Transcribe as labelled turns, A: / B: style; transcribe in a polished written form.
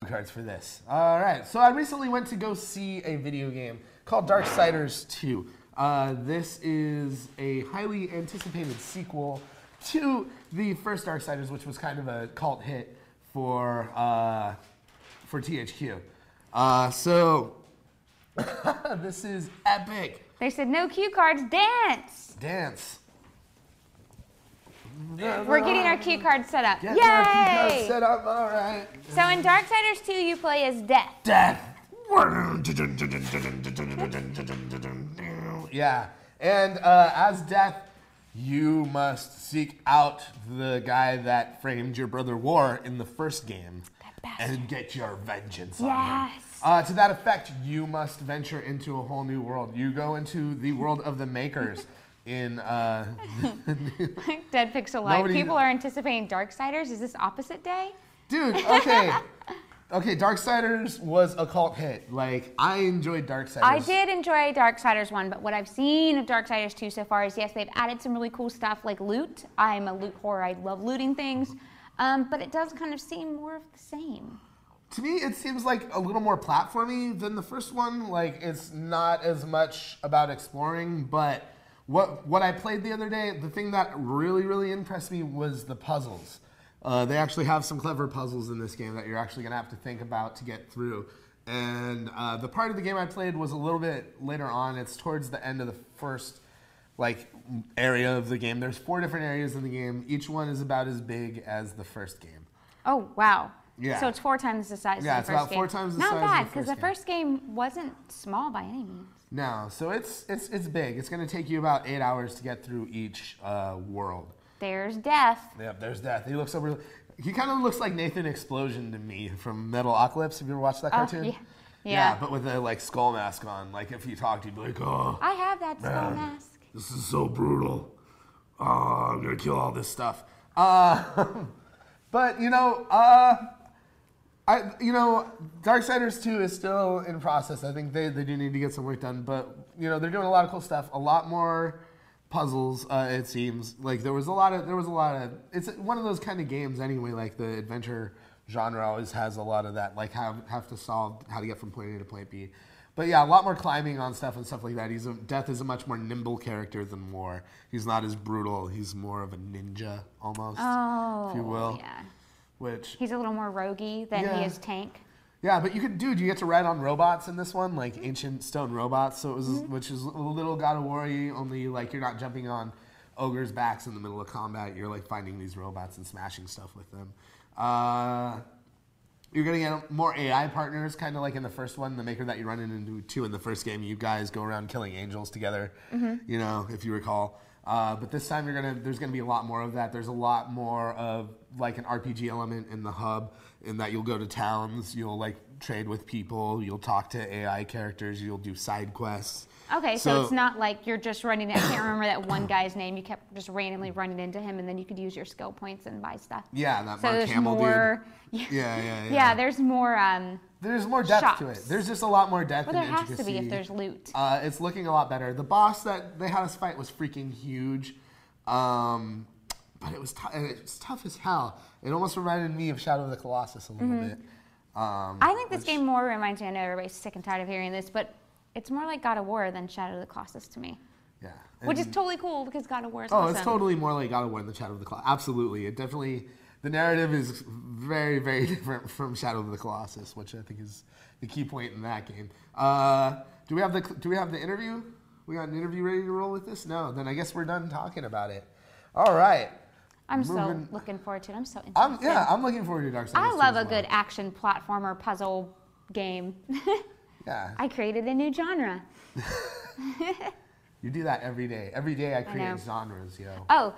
A: cards for this. All right, so I recently went to go see a video game called Darksiders 2. This is a highly anticipated sequel to the first Darksiders, which was kind of a cult hit for THQ. So this is epic.
B: They said no cue cards, dance.
A: Dance.
B: We're getting our cue cards set up.
A: Get
B: Yay!
A: our cue cards set up. All right.
B: So in Darksiders 2, you play as Death.
A: Death. Yeah, and as Death, you must seek out the guy that framed your brother War in the first game and get your vengeance on him. To that effect, you must venture into a whole new world. You go into the world of the Makers in
B: Dead Pixel Live. People are anticipating Darksiders. Is this opposite day?
A: Dude, okay. Okay, Darksiders was a cult hit. Like, I enjoyed Darksiders.
B: I did enjoy Darksiders 1, but what I've seen of Darksiders 2 so far is, yes, they've added some really cool stuff like loot. I'm a loot whore. I love looting things. But it does kind of seem more of the same.
A: To me, it seems like a little more platformy than the first one. Like, it's not as much about exploring, but what I played the other day, the thing that really, really impressed me was the puzzles. They actually have some clever puzzles in this game that you're actually going to have to think about to get through. And the part of the game I played was a little bit later on. It's towards the end of the first area of the game. There's 4 different areas in the game. Each one is about as big as the first game.
B: Oh, wow.
A: Yeah.
B: So it's 4 times the size of the first game.
A: Yeah, it's about 4 times the size of the first game.
B: Not bad, because the first game wasn't small by any means.
A: No, so it's big. It's going to take you about 8 hours to get through each world.
B: There's Death.
A: Yep, there's Death. He looks over. He kind of looks like Nathan Explosion to me from Metalocalypse. Have you ever watched that cartoon?
B: Yeah,
A: but with a skull mask on. Like if you talked, he'd be like, "Oh,
B: I have that skull mask.
A: This is so brutal. Oh, I'm gonna kill all this stuff." But Darksiders 2 is still in process. I think they do need to get some work done, but they're doing a lot of cool stuff. A lot more puzzles, it seems. Like there was a lot of it's one of those kind of games anyway, like the adventure genre always has a lot of that, like have to solve how to get from point A to point B. But yeah, a lot more climbing on stuff and stuff like that. Death is a much more nimble character than War. He's not as brutal. He's more of a ninja almost, if you will.
B: Yeah.
A: Which
B: he's a little more roguey than he is tank.
A: Yeah, but you get to ride on robots in this one, like ancient stone robots. So it was, which is a little God of War-y, only like you're not jumping on ogres' backs in the middle of combat. You're like finding these robots and smashing stuff with them. You're gonna get more AI partners, kind of like in the first one. The Maker that you run into in the first game, you guys go around killing angels together. If you recall. But this time there's gonna be a lot more of that. There's a lot more of like an RPG element in the hub, in that you'll go to towns, you'll like trade with people, you'll talk to AI characters, you'll do side quests.
B: Okay, so it's not like you're just running. I can't remember that one guy's name. You kept just randomly running into him, and then you could use your skill points and buy stuff.
A: Yeah, that Mark Hamill dude. Yeah,
B: there's more.
A: There's more depth
B: shops.
A: to it. There's just a lot more depth and
B: intricacy.
A: intricacy.
B: There has to be if there's loot.
A: It's looking a lot better. The boss that they had us fight was freaking huge, but it was tough as hell. It almost reminded me of Shadow of the Colossus a little bit.
B: I think this game more reminds me. I know everybody's sick and tired of hearing this, but it's more like God of War than Shadow of the Colossus to me.
A: Yeah,
B: which is totally cool because God of War is awesome.
A: It's totally more like God of War than Shadow of the Colossus. Absolutely, it definitely. The narrative is very, very different from Shadow of the Colossus, which I think is the key point in that game. Do we have the interview? We got an interview ready to roll with this? No, then I guess we're done talking about it. All right.
B: I'm so looking forward to it. I'm so interested.
A: I'm looking forward to Darksiders.
B: I love a good action platformer puzzle game.
A: Yeah.
B: I created a new genre.
A: You do that every day. Every day I create genres, yo.
B: Oh,